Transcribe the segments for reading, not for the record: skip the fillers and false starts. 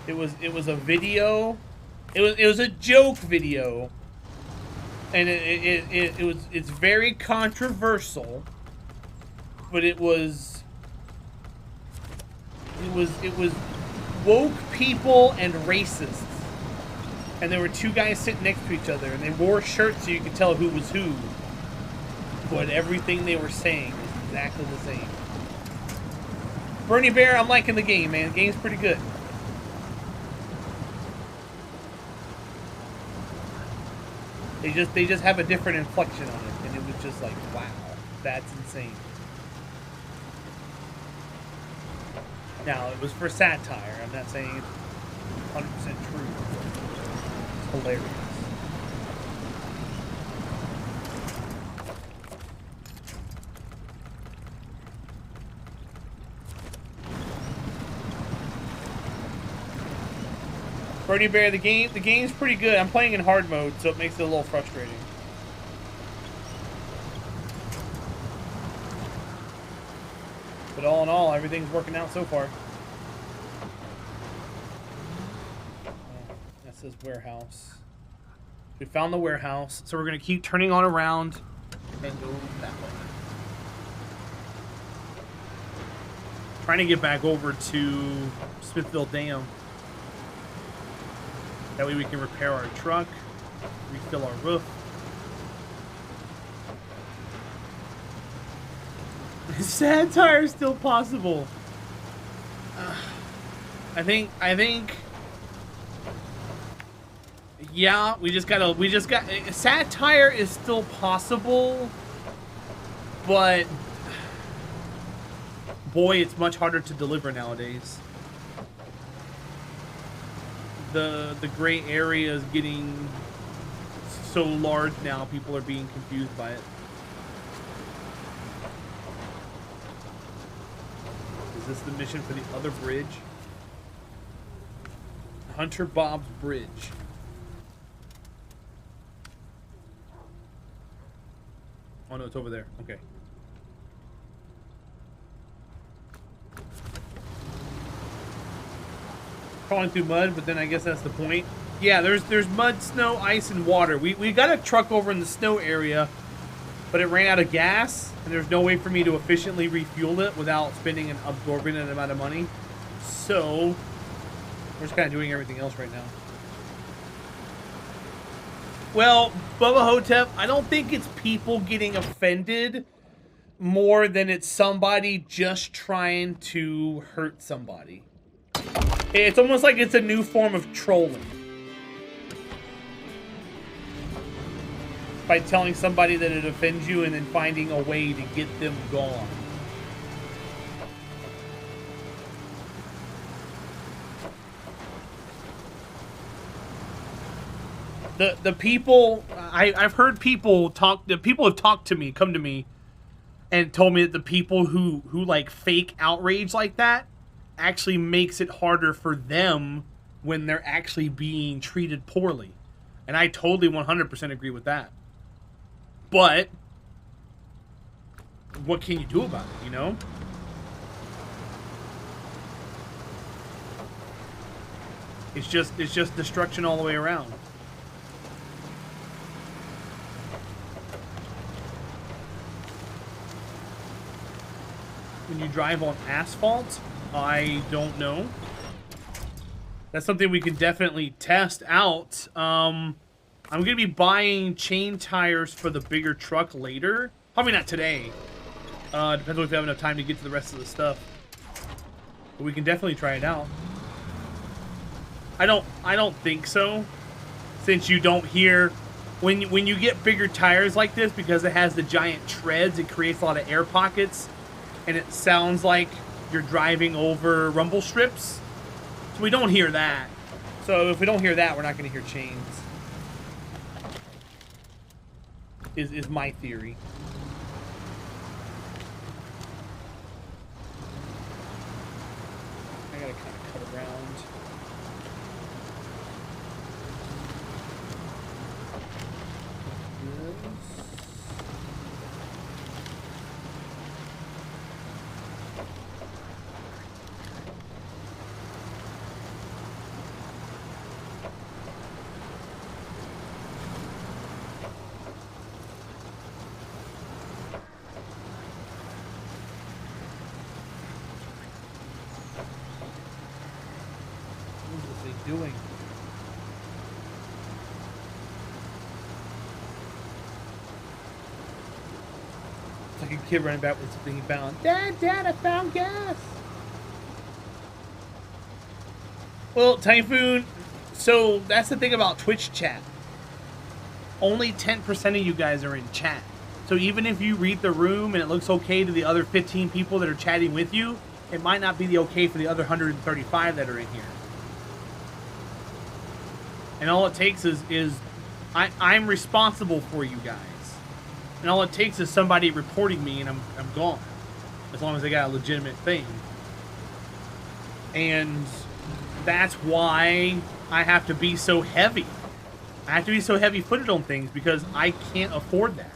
It was a video. It was a joke video, and it's very controversial, but it was woke people and racists, and there were two guys sitting next to each other, and they wore shirts so you could tell who was who, but everything they were saying was exactly the same. Bernie Bear, I'm liking the game, man. The game's pretty good. They just have a different inflection on it, and it was just like, wow, that's insane. Now, it was for satire. I'm not saying it's 100% true. It's hilarious. Bernie Bear, the game's pretty good. I'm playing in hard mode, so it makes it a little frustrating. But all in all, everything's working out so far. That says warehouse. We found the warehouse, so we're gonna keep turning on around and go that way. Trying to get back over to Smithville Dam. That way we can repair our truck, refill our roof. Satire is still possible. I think. Yeah, we just got. Satire is still possible, but boy, it's much harder to deliver nowadays. The gray area is getting so large now, people are being confused by it. Is this the mission for the other bridge? Hunter Bob's Bridge. Oh no, it's over there. Okay. Crawling through mud, but then I guess that's the point. Yeah, there's mud, snow, ice, and water. We got a truck over in the snow area, but it ran out of gas, and there's no way for me to efficiently refuel it without spending an absorbent amount of money. So we're just kind of doing everything else right now. Well, Bubba Hotep, I don't think it's people getting offended more than it's somebody just trying to hurt somebody. It's almost like it's a new form of trolling. By telling somebody that it offends you and then finding a way to get them gone. The people, I've heard people talk, the people have talked to me, come to me, and told me that the people who like fake outrage like that actually makes it harder for them when they're actually being treated poorly. And I totally 100% agree with that. But what can you do about it, you know? It's just destruction all the way around. When you drive on asphalt, I don't know. That's something we can definitely test out. I'm going to be buying chain tires for the bigger truck later. Probably not today. Depends on if we have enough time to get to the rest of the stuff. But we can definitely try it out. I don't think so. Since you don't hear... When you get bigger tires like this, because it has the giant treads, it creates a lot of air pockets. And it sounds like you're driving over rumble strips. So we don't hear that. So if we don't hear that, we're not going to hear chains. Is my theory. I gotta kind of cut around. they doing? It's like a kid running back with something he found. Dad, I found gas. Well, Typhoon, so that's the thing about Twitch chat. Only 10% of you guys are in chat. So even if you read the room and it looks okay to the other 15 people that are chatting with you, it might not be the okay for the other 135 that are in here. And all it takes is I'm responsible for you guys. And all it takes is somebody reporting me and I'm gone. As long as they got a legitimate thing. And that's why I have to be so heavy. I have to be so heavy-footed on things because I can't afford that.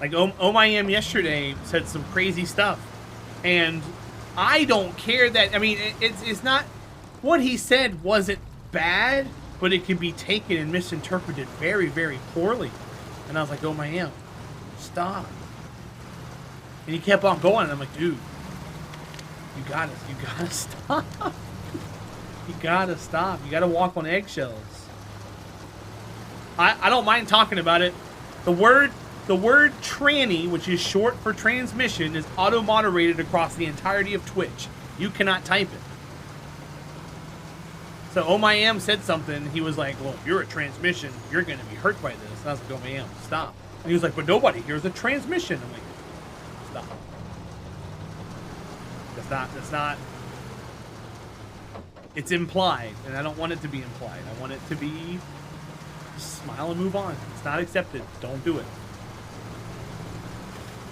Like, OMIM yesterday said some crazy stuff. And I don't care that... I mean, it's not... What he said wasn't bad, but it can be taken and misinterpreted very, very poorly. And I was like, OMIM, stop. And he kept on going, and I'm like, dude, you gotta stop. You gotta stop. You gotta walk on eggshells. I don't mind talking about it. The word tranny, which is short for transmission, is auto-moderated across the entirety of Twitch. You cannot type it. So OMIM said something. He was like, well, if you're a transmission, you're going to be hurt by this. And I was like, OMIM, stop. And he was like, but nobody here's a transmission. I'm like, stop. That's not. It's implied, and I don't want it to be implied. I want it to be smile and move on. It's not accepted. Don't do it.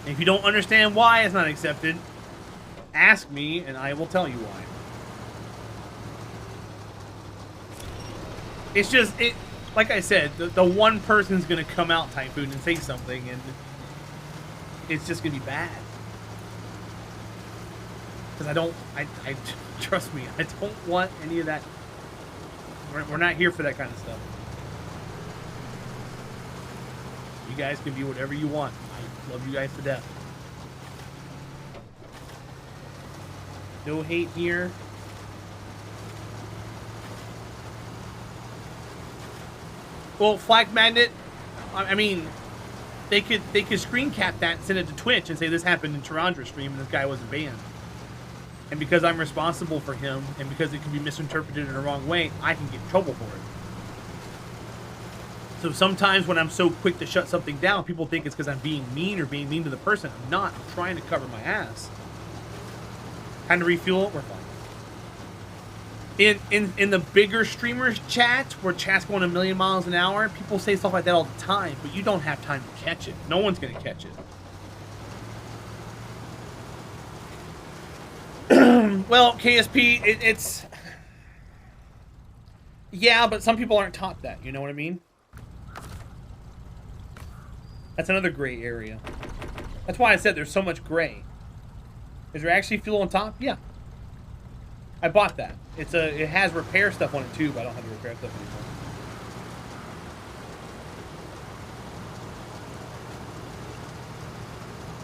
And if you don't understand why it's not accepted, ask me, and I will tell you why. It's just, like I said, the one person's going to come out, Typhoon, and say something, and it's just going to be bad. Because I trust me, I don't want any of that. We're not here for that kind of stuff. You guys can be whatever you want. I love you guys to death. No hate here. Well, Flag Magnet, I mean, they could screen cap that and send it to Twitch and say this happened in Terahdra stream and this guy wasn't banned. And because I'm responsible for him, and because it can be misinterpreted in the wrong way, I can get in trouble for it. So sometimes when I'm so quick to shut something down, people think it's because I'm being mean or being mean to the person. I'm not. I'm trying to cover my ass. Time to refuel it. We're fine. In the bigger streamers chats, where chat's going a million miles an hour, people say stuff like that all the time, but you don't have time to catch it. No one's going to catch it. Well, KSP, it's... Yeah, but some people aren't taught that, you know what I mean? That's another gray area. That's why I said there's so much gray. Is there actually fuel on top? Yeah. I bought that. It has repair stuff on it too, but I don't have the repair stuff anymore.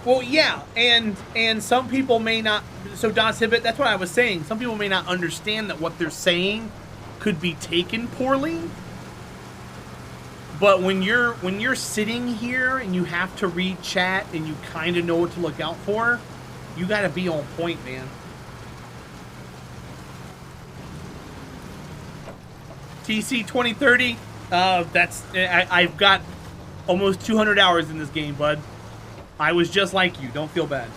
Well, yeah, and some people may not. So Das Hibbit, that's what I was saying. Some people may not understand that what they're saying could be taken poorly. But when you're sitting here and you have to read chat and you kind of know what to look out for, you got to be on point, man. TC 2030. I've got almost 200 hours in this game, bud. I was just like you. Don't feel bad.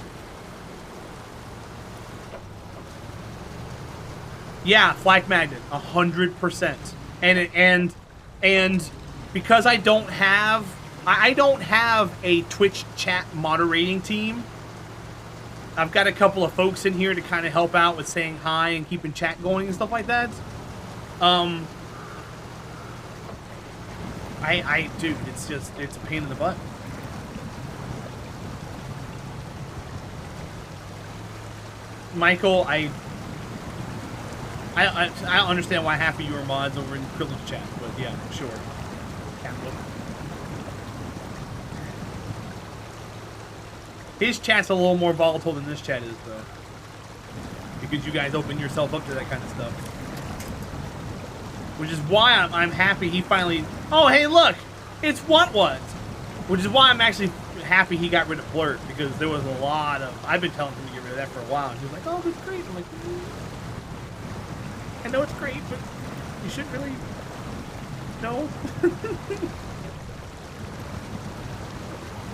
Yeah, Flag Magnet, 100%. And because I don't have a Twitch chat moderating team. I've got a couple of folks in here to kind of help out with saying hi and keeping chat going and stuff like that. Dude, it's a pain in the butt. Michael, I don't understand why half of you are mods over in privilege chat, but yeah, sure. Capital. His chat's a little more volatile than this chat is, though. because you guys open yourself up to that kind of stuff. Which is why I'm happy he finally... Oh, hey, look! It's what was. Which is why I'm actually happy he got rid of Blurt, because there was a lot of... I've been telling him to get rid of that for a while, and he was like, oh, that's great. I'm like, I know it's great, but you shouldn't really... No.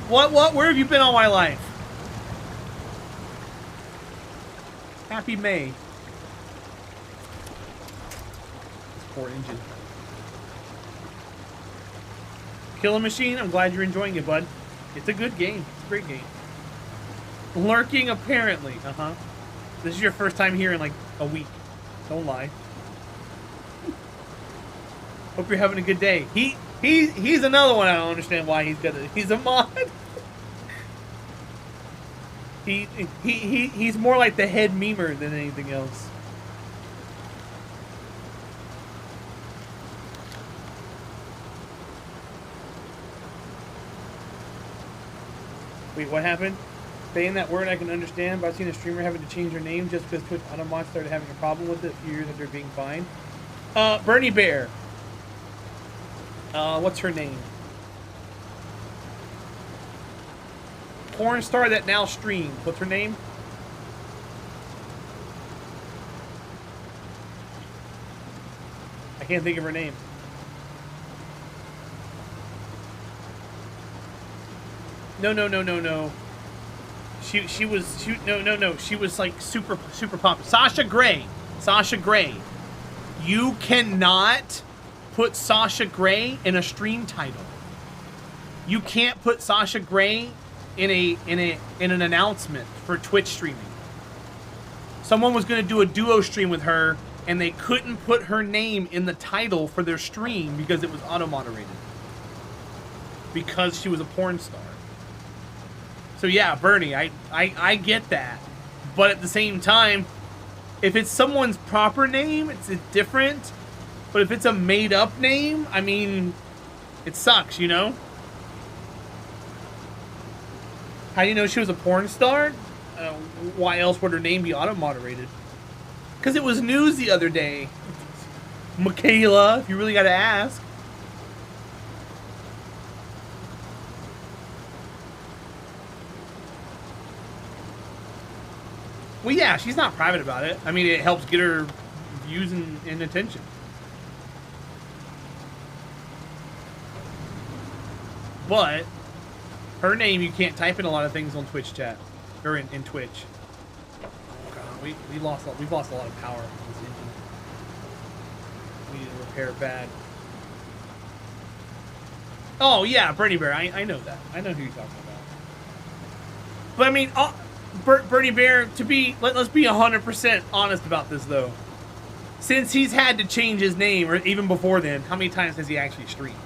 What? Where have you been all my life? Happy May. Poor engine. Killing Machine, I'm glad you're enjoying it, bud. It's a good game. It's a great game. Lurking, apparently. Uh-huh. This is your first time here in like a week. Don't lie. Hope you're having a good day. He's another one I don't understand why he's a mod. He's more like the head memer than anything else. Wait, what happened? Saying that word I can understand, but I've seen a streamer having to change their name just because Twitch Automod started having a problem with it a few years after being fined. Bernie Bear. What's her name? Porn star that now streams. What's her name? I can't think of her name. No. She was like super popular. Sasha Grey. You cannot put Sasha Grey in a stream title. You can't put Sasha Grey in an announcement for Twitch streaming. Someone was going to do a duo stream with her, and they couldn't put her name in the title for their stream because it was auto-moderated. Because she was a porn star. So yeah, Bernie, I get that. But at the same time, if it's someone's proper name, it's different. But if it's a made-up name, I mean, it sucks, you know? How do you know she was a porn star? Why else would her name be auto-moderated? Because it was news the other day. Michaela, if you really gotta ask. Well, yeah, she's not private about it. I mean, it helps get her views and attention. But her name you can't type in a lot of things on Twitch chat or in Twitch. Oh God, we've lost a lot of power in this engine. We need to repair it bad. Oh yeah, Bernie Bear. I know that. I know who you're talking about. But I mean, Bernie Bear. Let's be 100% honest about this though. Since he's had to change his name, or even before then, how many times has he actually streamed?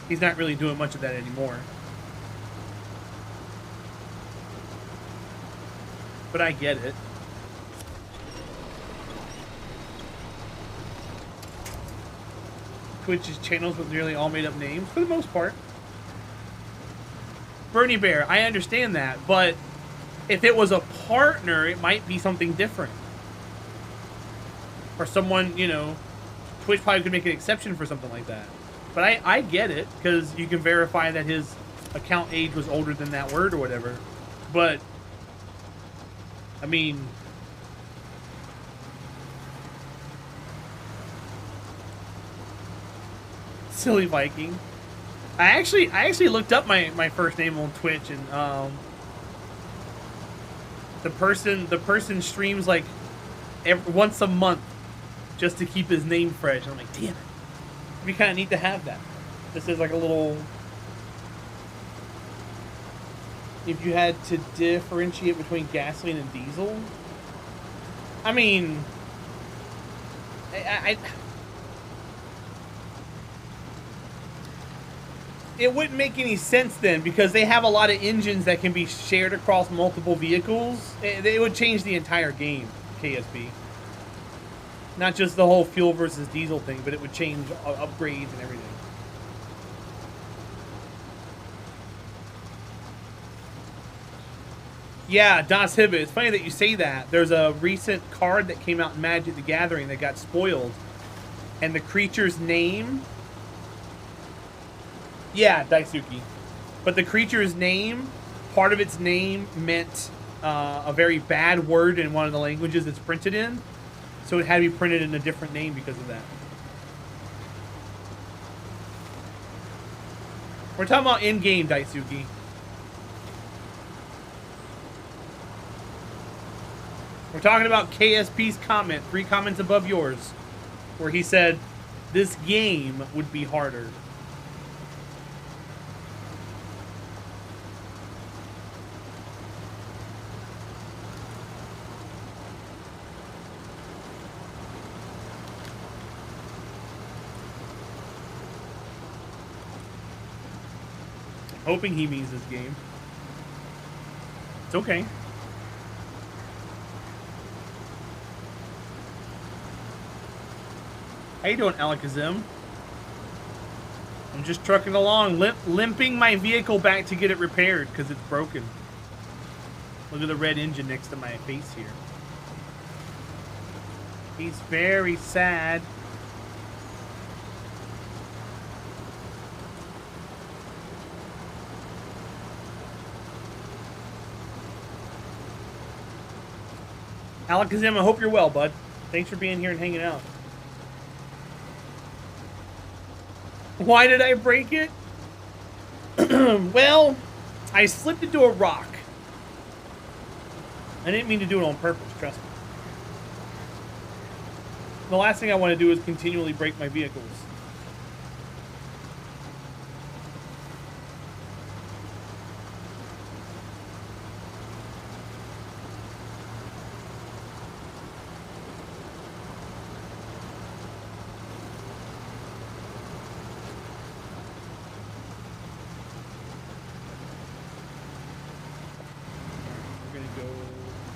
He's not really doing much of that anymore. But I get it. Twitch's channels with nearly all made up names, for the most part. Bernie Bear, I understand that, but if it was a partner, it might be something different. Or someone, you know, Twitch probably could make an exception for something like that. But I get it, because you can verify that his account age was older than that word or whatever. But, I mean... Silly Viking. I actually looked up my first name on Twitch, and the person streams like once a month just to keep his name fresh. And I'm like, damn it. We kind of need to have that. This is like a little... If you had to differentiate between gasoline and diesel... I mean... It wouldn't make any sense then, because they have a lot of engines that can be shared across multiple vehicles. It would change the entire game, KSB. Not just the whole fuel versus diesel thing, but it would change upgrades and everything. Yeah, Das Hibbit. It's funny that you say that. There's a recent card that came out in Magic the Gathering that got spoiled. And the creature's name... Yeah, Daisuke. But the creature's name, part of its name meant a very bad word in one of the languages it's printed in. So it had to be printed in a different name because of that. We're talking about in-game, Daisuke. We're talking about KSP's comment, 3 comments above yours, where he said, this game would be harder. Hoping he means this game. It's okay. How you doing, Alakazam? I'm just trucking along, limping my vehicle back to get it repaired because it's broken. Look at the red engine next to my face here. He's very sad. Alakazam, I hope you're well, bud. Thanks for being here and hanging out. Why did I break it? Well, I slipped into a rock. I didn't mean to do it on purpose, trust me. The last thing I want to do is continually break my vehicles.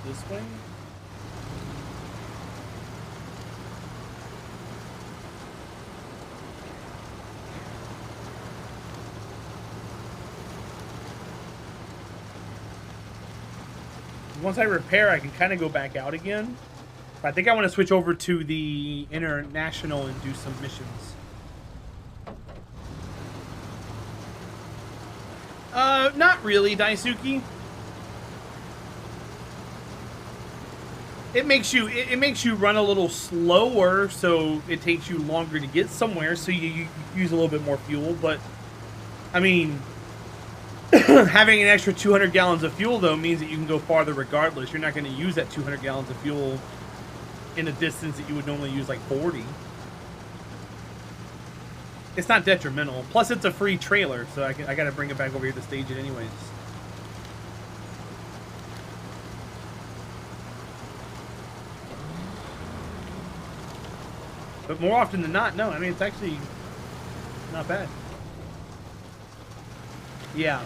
This way? Once I repair, I can kind of go back out again. But I think I want to switch over to the international and do some missions. Not really, Daisuke. It makes you run a little slower, so it takes you longer to get somewhere, so you use a little bit more fuel. But I mean, having an extra 200 gallons of fuel though means that you can go farther regardless. You're not going to use that 200 gallons of fuel in a distance that you would normally use like 40. It's not detrimental. Plus, it's a free trailer, so I got to bring it back over here to stage it anyways. But more often than not, no. I mean, it's actually not bad. Yeah.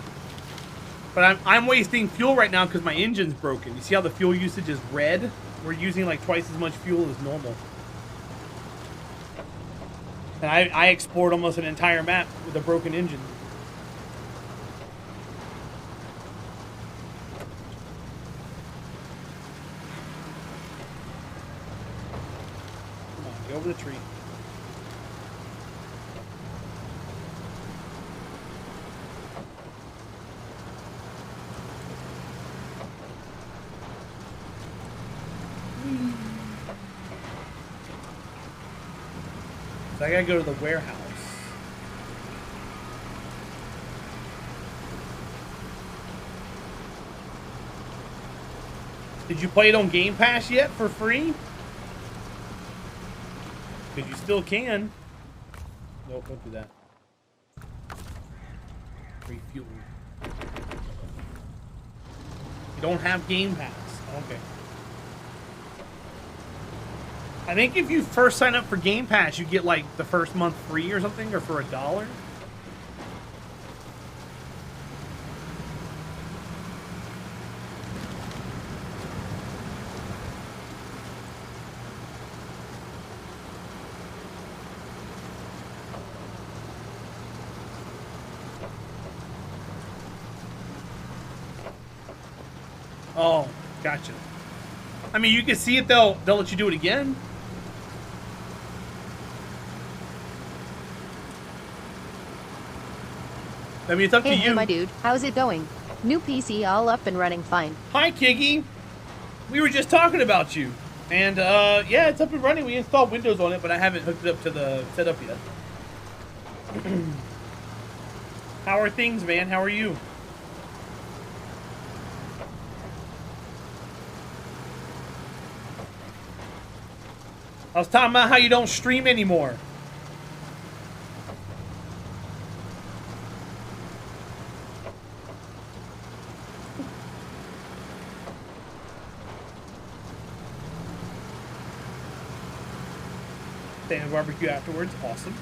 But I'm wasting fuel right now because my engine's broken. You see how the fuel usage is red? We're using like twice as much fuel as normal. And I explored almost an entire map with a broken engine. Over the tree. So I gotta go to the warehouse. Did you play it on Game Pass yet for free? Because you still can. Nope, don't do that. Refuel. You don't have Game Pass. Okay. I think if you first sign up for Game Pass, you get like the first month free or something, or for $1. Oh, gotcha. I mean, you can see it. They'll let you do it again. I mean, it's up to you. Hey, my dude. How's it going? New PC all up and running fine. Hi, Kiggy. We were just talking about you. And, yeah, it's up and running. We installed Windows on it, but I haven't hooked it up to the setup yet. How are things, man? How are you? I was talking about how you don't stream anymore. Staying barbecue afterwards. Awesome.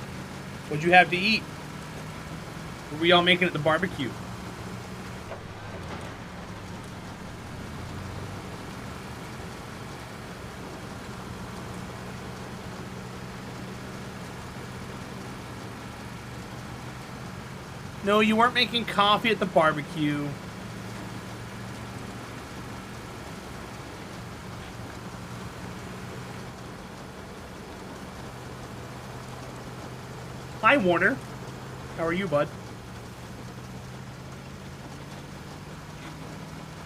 What'd you have to eat? What were y'all making at the barbecue? No, you weren't making coffee at the barbecue. Hi, Warner. How are you, bud?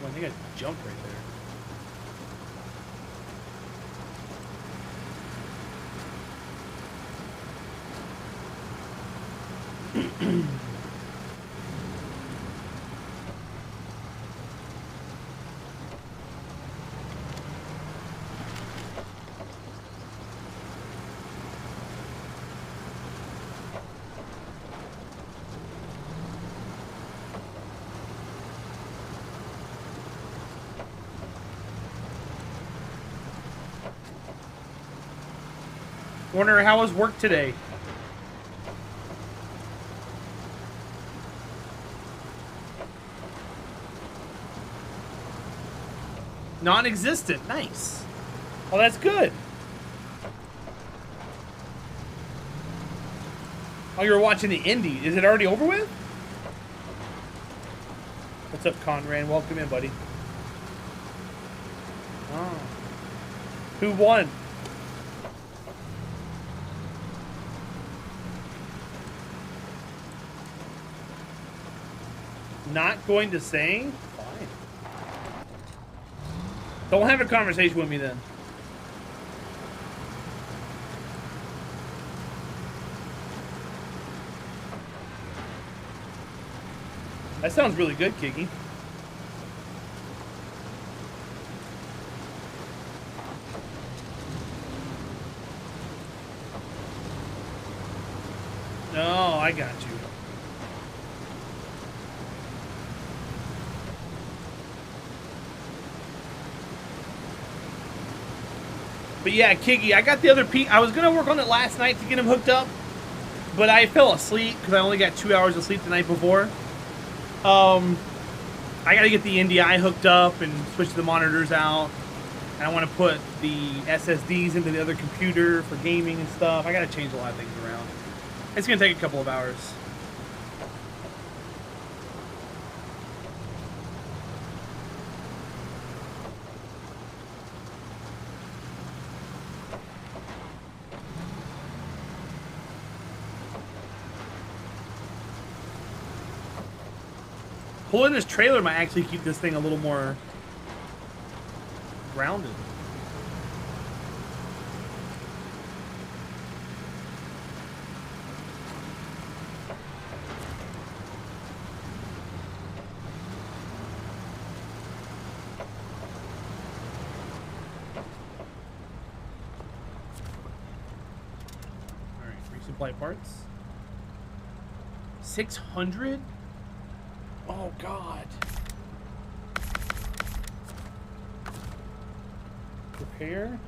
Well, I think I jumped right there. Warner, how was work today? Non-existent. Nice. Well, that's good. Oh, you were watching the indie. Is it already over with? What's up, Conran? Welcome in, buddy. Oh. Who won? Not going to say? Fine. Don't have a conversation with me then. That sounds really good, Kiki. No, I got you. But yeah, Kiggy, I got the other I was going to work on it last night to get him hooked up, but I fell asleep because I only got 2 hours of sleep the night before. I got to get the NDI hooked up and switch the monitors out. And I want to put the SSDs into the other computer for gaming and stuff. I got to change a lot of things around. It's going to take a couple of hours. Pulling this trailer might actually keep this thing a little more grounded. All right, resupply parts. 600? Oh, God. Repair.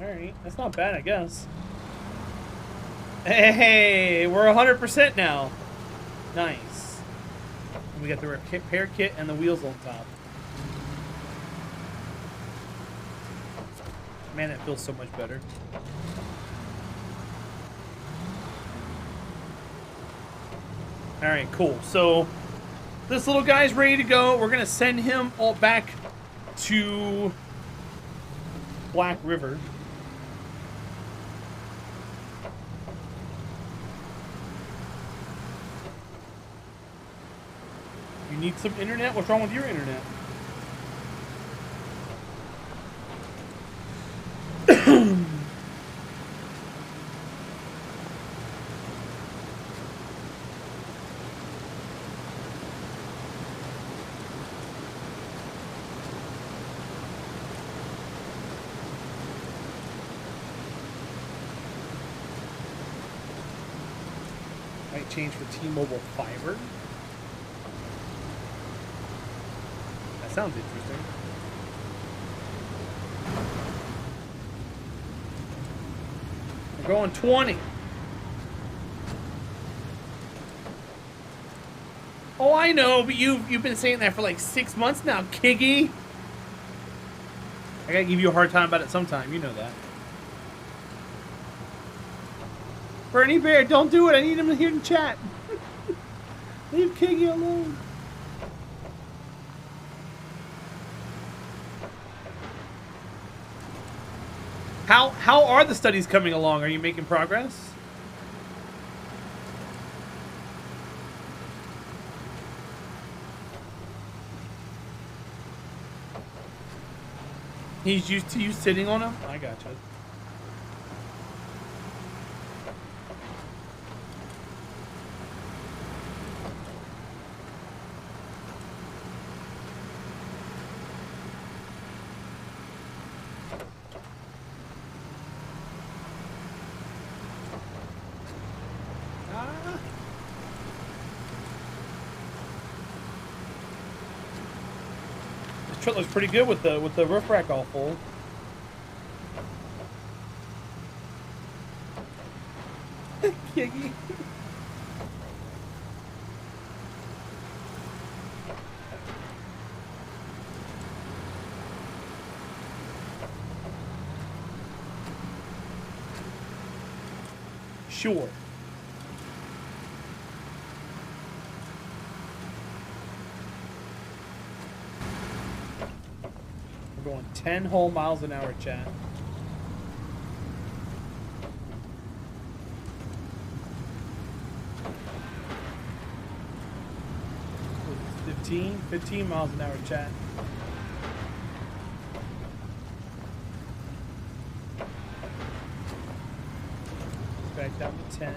Alright, that's not bad, I guess. Hey, we're 100% now. Nice. We got the repair kit and the wheels on top. Man, it feels so much better. All right, cool. So this little guy's ready to go. We're gonna send him all back to Black River. You need some internet? What's wrong with your internet? Might change for T-Mobile Fiber. That sounds interesting. We're going 20. Oh, I know, but you've been saying that for like 6 months now, Kiggy. I gotta give you a hard time about it sometime. You know that. Bernie Bear, don't do it. I need him here to chat. Leave Kiggy alone. How are the studies coming along? Are you making progress? He's used to you sitting on him? I gotcha. This truck looks pretty good with the roof rack all full. Kiggy. Sure. We're going 10 whole miles an hour, chat. 15 miles an hour, chat. Back down to 10.